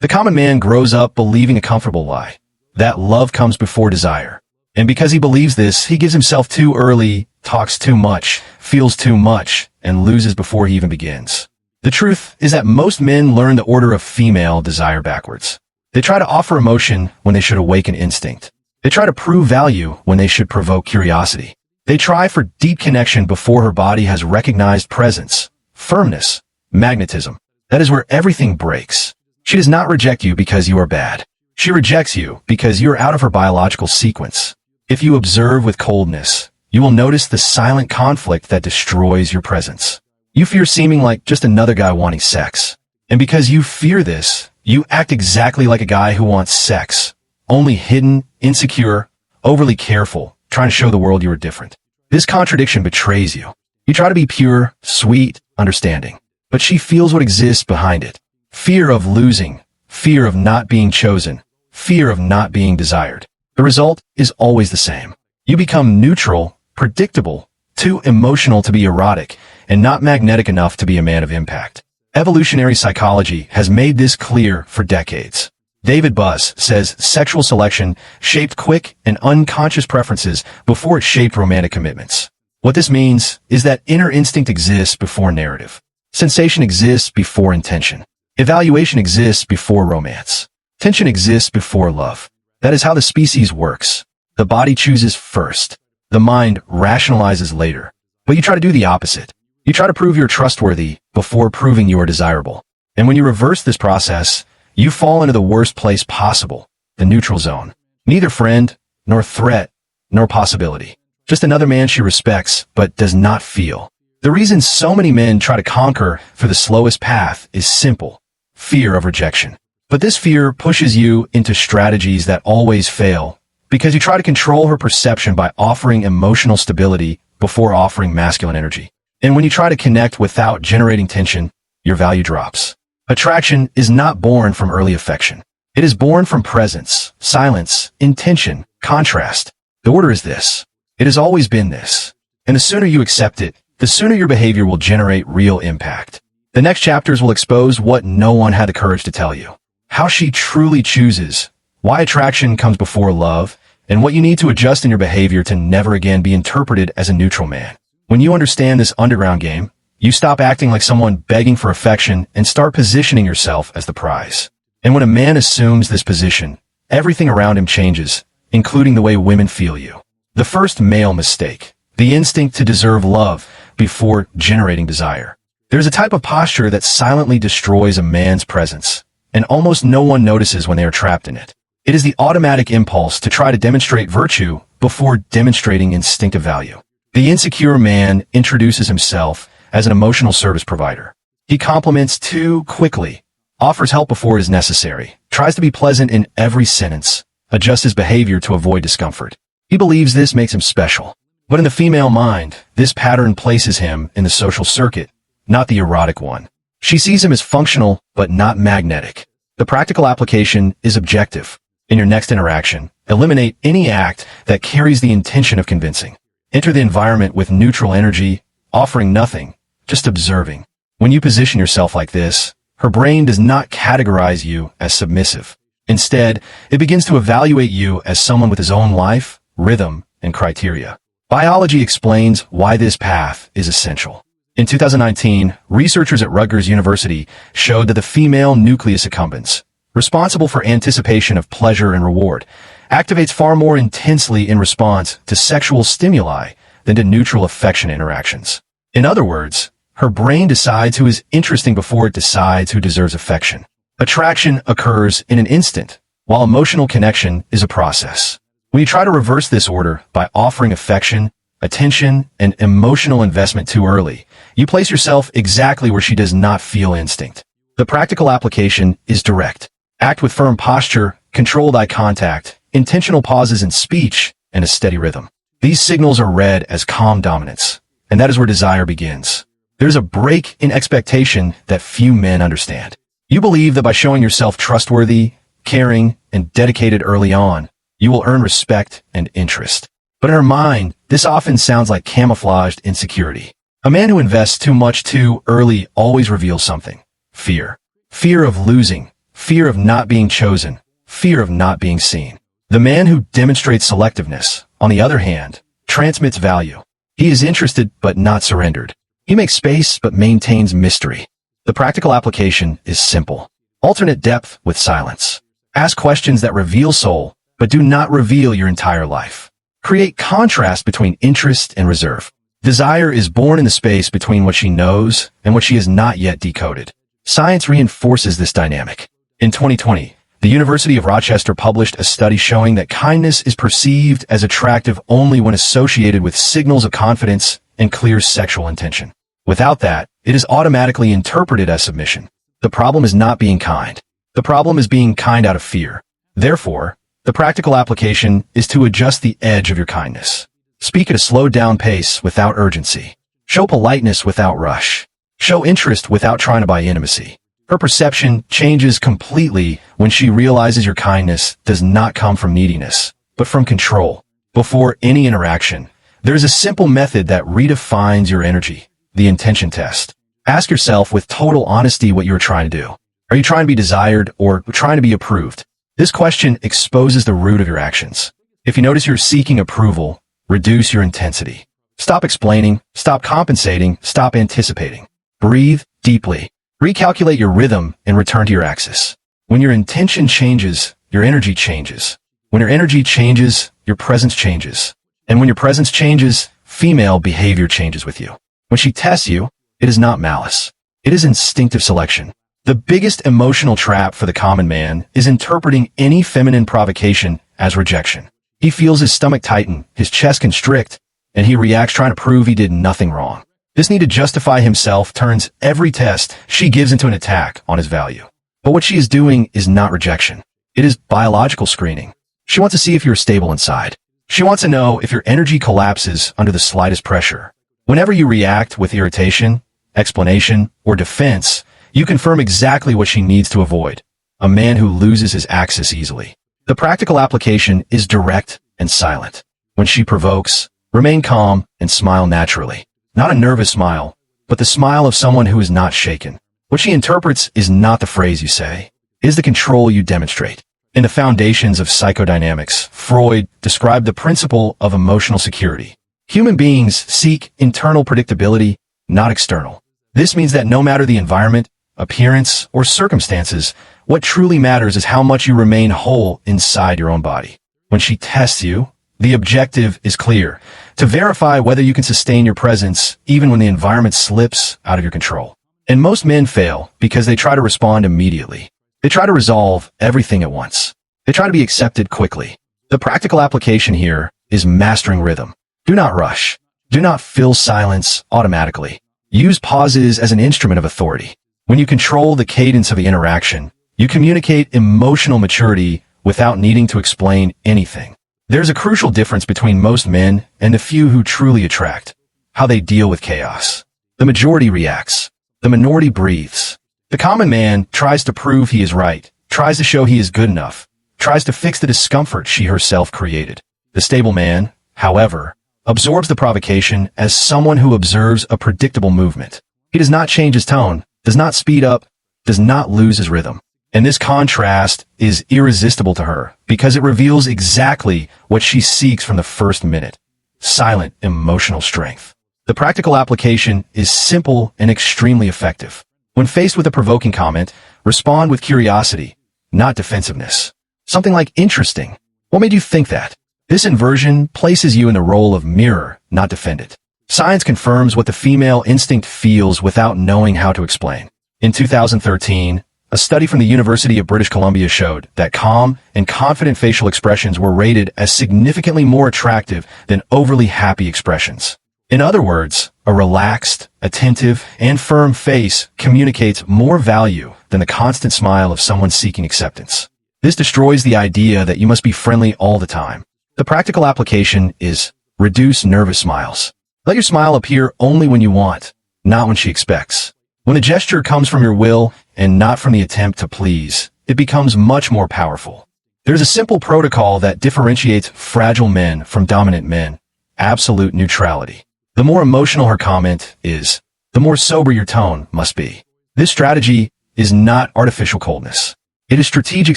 The common man grows up believing a comfortable lie, that love comes before desire. And because he believes this, he gives himself too early, talks too much, feels too much, and loses before he even begins. The truth is that most men learn the order of female desire backwards. They try to offer emotion when they should awaken instinct. They try to prove value when they should provoke curiosity. They try for deep connection before her body has recognized presence, firmness, magnetism. That is where everything breaks. She does not reject you because you are bad. She rejects you because you are out of her biological sequence. If you observe with coldness, you will notice the silent conflict that destroys your presence. You fear seeming like just another guy wanting sex. And because you fear this, you act exactly like a guy who wants sex, only hidden, insecure, overly careful, trying to show the world you are different. This contradiction betrays you. You try to be pure, sweet, understanding, but she feels what exists behind it. Fear of losing, fear of not being chosen, fear of not being desired. The result is always the same. You become neutral, predictable, too emotional to be erotic, and not magnetic enough to be a man of impact. Evolutionary psychology has made this clear for decades. David Buss says sexual selection shaped quick and unconscious preferences before it shaped romantic commitments. What this means is that inner instinct exists before narrative. Sensation exists before intention. Evaluation exists before romance. Tension exists before love. That is how the species works. The body chooses first. The mind rationalizes later. But you try to do the opposite. You try to prove you're trustworthy before proving you are desirable. And when you reverse this process, you fall into the worst place possible, the neutral zone. Neither friend, nor threat, nor possibility. Just another man she respects, but does not feel. The reason so many men try to conquer for the slowest path is simple. Fear of rejection. But this fear pushes you into strategies that always fail, because you try to control her perception by offering emotional stability before offering masculine energy. And when you try to connect without generating tension, your value drops. Attraction is not born from early affection. It is born from presence, silence, intention, contrast. The order is this. It has always been this. And the sooner you accept it, the sooner your behavior will generate real impact. The next chapters will expose what no one had the courage to tell you. How she truly chooses, why attraction comes before love, and what you need to adjust in your behavior to never again be interpreted as a neutral man. When you understand this underground game, you stop acting like someone begging for affection and start positioning yourself as the prize. And when a man assumes this position, everything around him changes, including the way women feel you. The first male mistake, the instinct to deserve love before generating desire. There's a type of posture that silently destroys a man's presence, and almost no one notices when they are trapped in it. It is the automatic impulse to try to demonstrate virtue before demonstrating instinctive value. The insecure man introduces himself as an emotional service provider. He compliments too quickly, offers help before it is necessary, tries to be pleasant in every sentence, adjusts his behavior to avoid discomfort. He believes this makes him special. But in the female mind, this pattern places him in the social circuit, not the erotic one. She sees him as functional, but not magnetic. The practical application is objective. In your next interaction, eliminate any act that carries the intention of convincing. Enter the environment with neutral energy, offering nothing, just observing. When you position yourself like this, her brain does not categorize you as submissive. Instead, it begins to evaluate you as someone with his own life, rhythm, and criteria. Biology explains why this path is essential. In 2019, researchers at Rutgers University showed that the female nucleus accumbens, responsible for anticipation of pleasure and reward, activates far more intensely in response to sexual stimuli than to neutral affection interactions. In other words, her brain decides who is interesting before it decides who deserves affection. Attraction occurs in an instant, while emotional connection is a process. When you try to reverse this order by offering affection, attention, and emotional investment too early, you place yourself exactly where she does not feel instinct. The practical application is direct. Act with firm posture, controlled eye contact, intentional pauses in speech, and a steady rhythm. These signals are read as calm dominance, and that is where desire begins. There's a break in expectation that few men understand. You believe that by showing yourself trustworthy, caring, and dedicated early on, you will earn respect and interest. But in her mind, this often sounds like camouflaged insecurity. A man who invests too much too early always reveals something. Fear. Fear of losing. fear of not being chosen, fear of not being seen. The man who demonstrates selectiveness, on the other hand, transmits value. He is interested but not surrendered. He makes space but maintains mystery. The practical application is simple. Alternate depth with silence. Ask questions that reveal soul, but do not reveal your entire life. Create contrast between interest and reserve. Desire is born in the space between what she knows and what she has not yet decoded. Science reinforces this dynamic. In 2020, the University of Rochester published a study showing that kindness is perceived as attractive only when associated with signals of confidence and clear sexual intention. Without that, it is automatically interpreted as submission. The problem is not being kind. The problem is being kind out of fear. Therefore, the practical application is to adjust the edge of your kindness. Speak at a slowed down pace without urgency. Show politeness without rush. Show interest without trying to buy intimacy. Her perception changes completely when she realizes your kindness does not come from neediness, but from control. Before any interaction, there is a simple method that redefines your energy, the intention test. Ask yourself with total honesty what you are trying to do. Are you trying to be desired or trying to be approved? This question exposes the root of your actions. If you notice you're seeking approval, reduce your intensity. Stop explaining, stop compensating, stop anticipating. Breathe deeply. Recalculate your rhythm and return to your axis. When your intention changes, your energy changes. When your energy changes, your presence changes. And when your presence changes, female behavior changes with you. When she tests you, it is not malice. It is instinctive selection. The biggest emotional trap for the common man is interpreting any feminine provocation as rejection. He feels his stomach tighten, his chest constrict, and he reacts trying to prove he did nothing wrong. This need to justify himself turns every test she gives into an attack on his value. But what she is doing is not rejection. It is biological screening. She wants to see if you're stable inside. She wants to know if your energy collapses under the slightest pressure. Whenever you react with irritation, explanation, or defense, you confirm exactly what she needs to avoid. A man who loses his axis easily. The practical application is direct and silent. When she provokes, remain calm and smile naturally. Not a nervous smile, but the smile of someone who is not shaken. What she interprets is not the phrase you say, it is the control you demonstrate. In the Foundations of Psychodynamics, Freud described the principle of emotional security. Human beings seek internal predictability, not external. This means that no matter the environment, appearance, or circumstances, what truly matters is how much you remain whole inside your own body. When she tests you, the objective is clear, to verify whether you can sustain your presence even when the environment slips out of your control. And most men fail because they try to respond immediately. They try to resolve everything at once. They try to be accepted quickly. The practical application here is mastering rhythm. Do not rush. Do not fill silence automatically. Use pauses as an instrument of authority. When you control the cadence of the interaction, you communicate emotional maturity without needing to explain anything. There's a crucial difference between most men and the few who truly attract: how they deal with chaos. The majority reacts. The minority breathes. The common man tries to prove he is right, tries to show he is good enough, tries to fix the discomfort she herself created. The stable man, however, absorbs the provocation as someone who observes a predictable movement. He does not change his tone, does not speed up, does not lose his rhythm. And this contrast is irresistible to her because it reveals exactly what she seeks from the first minute: silent emotional strength. The practical application is simple and extremely effective. When faced with a provoking comment, respond with curiosity, not defensiveness. Something like, "Interesting. What made you think that?" This inversion places you in the role of mirror, not defendant. Science confirms what the female instinct feels without knowing how to explain. In 2013, a study from the University of British Columbia showed that calm and confident facial expressions were rated as significantly more attractive than overly happy expressions. In other words, a relaxed, attentive, and firm face communicates more value than the constant smile of someone seeking acceptance. This destroys the idea that you must be friendly all the time. The practical application is reduce nervous smiles. Let your smile appear only when you want, not when she expects. When the gesture comes from your will and not from the attempt to please, it becomes much more powerful. There's a simple protocol that differentiates fragile men from dominant men: absolute neutrality. The more emotional her comment is, the more sober your tone must be. This strategy is not artificial coldness. It is strategic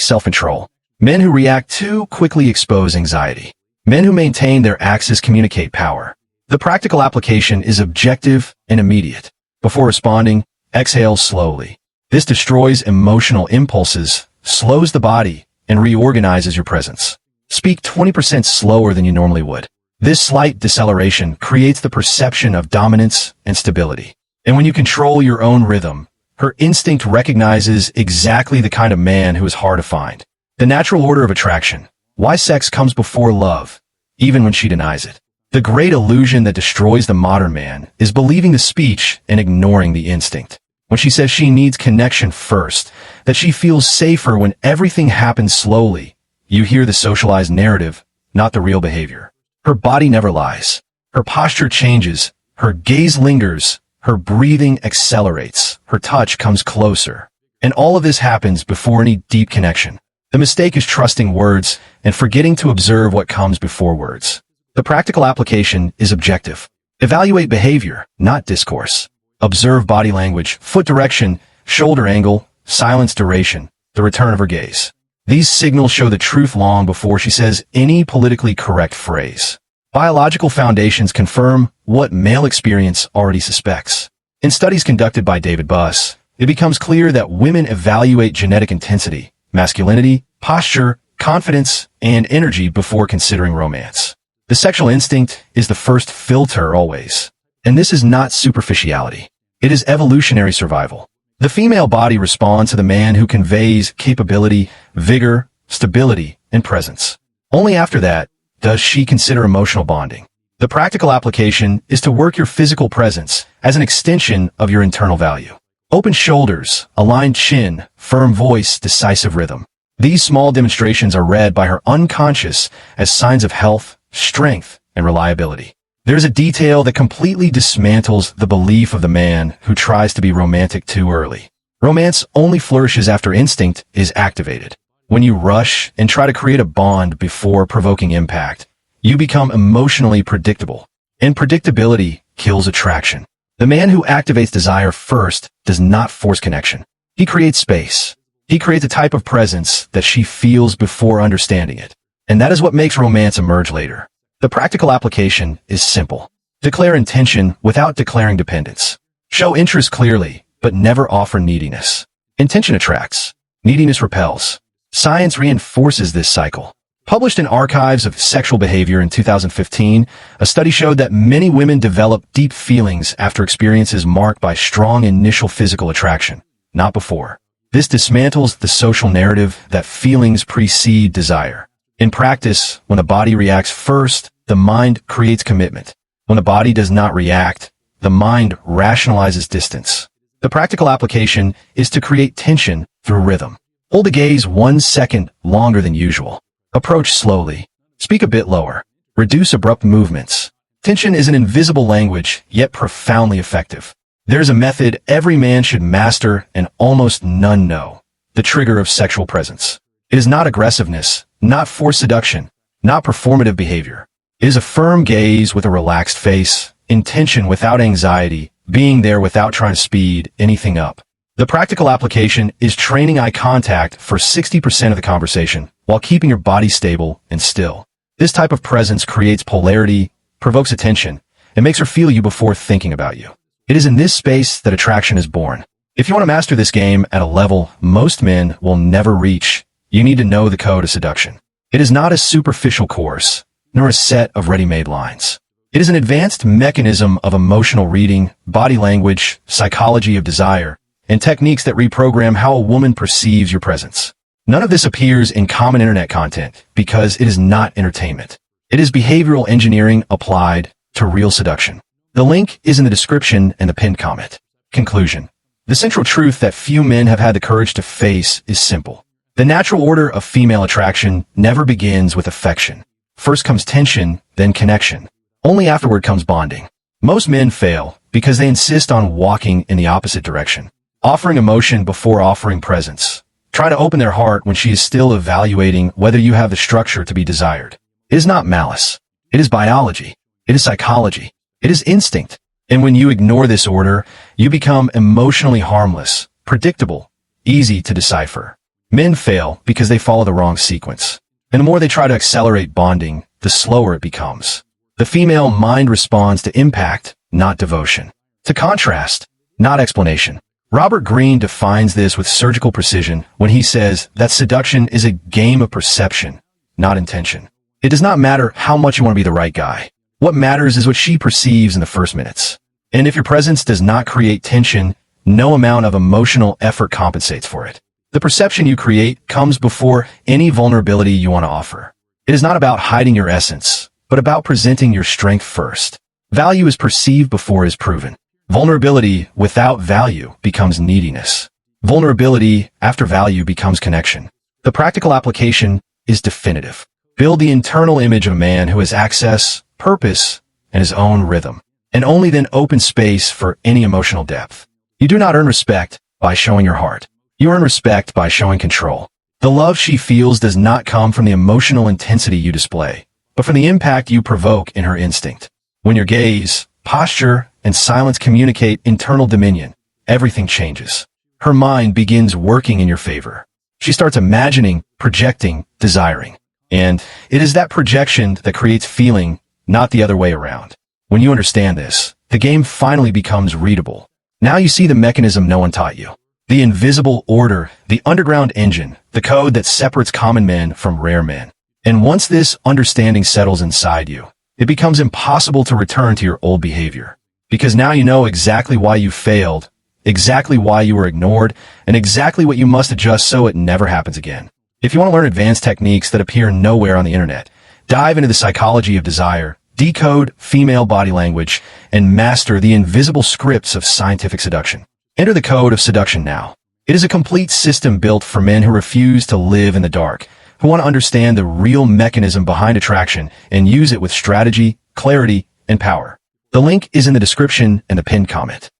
self-control. Men who react too quickly expose anxiety. Men who maintain their axis communicate power. The practical application is objective and immediate. Before responding, exhale slowly. This destroys emotional impulses, slows the body, and reorganizes your presence. Speak 20% slower than you normally would. This slight deceleration creates the perception of dominance and stability. And when you control your own rhythm, her instinct recognizes exactly the kind of man who is hard to find. The natural order of attraction. Why sex comes before love, even when she denies it. The great illusion that destroys the modern man is believing the speech and ignoring the instinct. When she says she needs connection first, that she feels safer when everything happens slowly, you hear the socialized narrative, not the real behavior. Her body never lies. Her posture changes. Her gaze lingers. Her breathing accelerates. Her touch comes closer. And all of this happens before any deep connection. The mistake is trusting words and forgetting to observe what comes before words. The practical application is objective. Evaluate behavior, not discourse. Observe body language, foot direction, shoulder angle, silence duration, the return of her gaze. These signals show the truth long before she says any politically correct phrase. Biological foundations confirm what male experience already suspects. In studies conducted by David Buss, it becomes clear that women evaluate genetic intensity, masculinity, posture, confidence, and energy before considering romance. The sexual instinct is the first filter always. And this is not superficiality. It is evolutionary survival. The female body responds to the man who conveys capability, vigor, stability, and presence. Only after that does she consider emotional bonding. The practical application is to work your physical presence as an extension of your internal value. Open shoulders, aligned chin, firm voice, decisive rhythm. These small demonstrations are read by her unconscious as signs of health, strength, and reliability. There's a detail that completely dismantles the belief of the man who tries to be romantic too early. Romance only flourishes after instinct is activated. When you rush and try to create a bond before provoking impact, you become emotionally predictable. And predictability kills attraction. The man who activates desire first does not force connection. He creates space. He creates a type of presence that she feels before understanding it. And that is what makes romance emerge later. The practical application is simple. Declare intention without declaring dependence. Show interest clearly, but never offer neediness. Intention attracts. Neediness repels. Science reinforces this cycle. Published in Archives of Sexual Behavior in 2015, a study showed that many women develop deep feelings after experiences marked by strong initial physical attraction, not before. This dismantles the social narrative that feelings precede desire. In practice, when the body reacts first, the mind creates commitment. When the body does not react, the mind rationalizes distance. The practical application is to create tension through rhythm. Hold the gaze 1 second longer than usual. Approach slowly. Speak a bit lower. Reduce abrupt movements. Tension is an invisible language, yet profoundly effective. There's a method every man should master and almost none know. The trigger of sexual presence. It is not aggressiveness, not forced seduction, not performative behavior. It is a firm gaze with a relaxed face, intention without anxiety, being there without trying to speed anything up. The practical application is training eye contact for 60% of the conversation while keeping your body stable and still. This type of presence creates polarity, provokes attention, and makes her feel you before thinking about you. It is in this space that attraction is born. If you want to master this game at a level most men will never reach, you need to know the code of seduction. It is not a superficial course, nor a set of ready-made lines. It is an advanced mechanism of emotional reading, body language, psychology of desire, and techniques that reprogram how a woman perceives your presence. None of this appears in common internet content because it is not entertainment. It is behavioral engineering applied to real seduction. The link is in the description and the pinned comment. Conclusion. The central truth that few men have had the courage to face is simple. The natural order of female attraction never begins with affection. First comes tension, then connection. Only afterward comes bonding. Most men fail because they insist on walking in the opposite direction. Offering emotion before offering presence. Try to open their heart when she is still evaluating whether you have the structure to be desired. It is not malice. It is biology. It is psychology. It is instinct. And when you ignore this order, you become emotionally harmless, predictable, easy to decipher. Men fail because they follow the wrong sequence. And the more they try to accelerate bonding, the slower it becomes. The female mind responds to impact, not devotion. To contrast, not explanation. Robert Greene defines this with surgical precision when he says that seduction is a game of perception, not intention. It does not matter how much you want to be the right guy. What matters is what she perceives in the first minutes. And if your presence does not create tension, no amount of emotional effort compensates for it. The perception you create comes before any vulnerability you want to offer. It is not about hiding your essence, but about presenting your strength first. Value is perceived before it is proven. Vulnerability without value becomes neediness. Vulnerability after value becomes connection. The practical application is definitive. Build the internal image of a man who has access, purpose, and his own rhythm, and only then open space for any emotional depth. You do not earn respect by showing your heart. You earn respect by showing control. The love she feels does not come from the emotional intensity you display, but from the impact you provoke in her instinct. When your gaze, posture, and silence communicate internal dominion, everything changes. Her mind begins working in your favor. She starts imagining, projecting, desiring. And it is that projection that creates feeling, not the other way around. When you understand this, the game finally becomes readable. Now you see the mechanism no one taught you. The invisible order, the underground engine, the code that separates common men from rare men. And once this understanding settles inside you, it becomes impossible to return to your old behavior. Because now you know exactly why you failed, exactly why you were ignored, and exactly what you must adjust so it never happens again. If you want to learn advanced techniques that appear nowhere on the internet, dive into the psychology of desire, decode female body language, and master the invisible scripts of scientific seduction. Enter the code of seduction now. It is a complete system built for men who refuse to live in the dark, who want to understand the real mechanism behind attraction and use it with strategy, clarity, and power. The link is in the description and the pinned comment.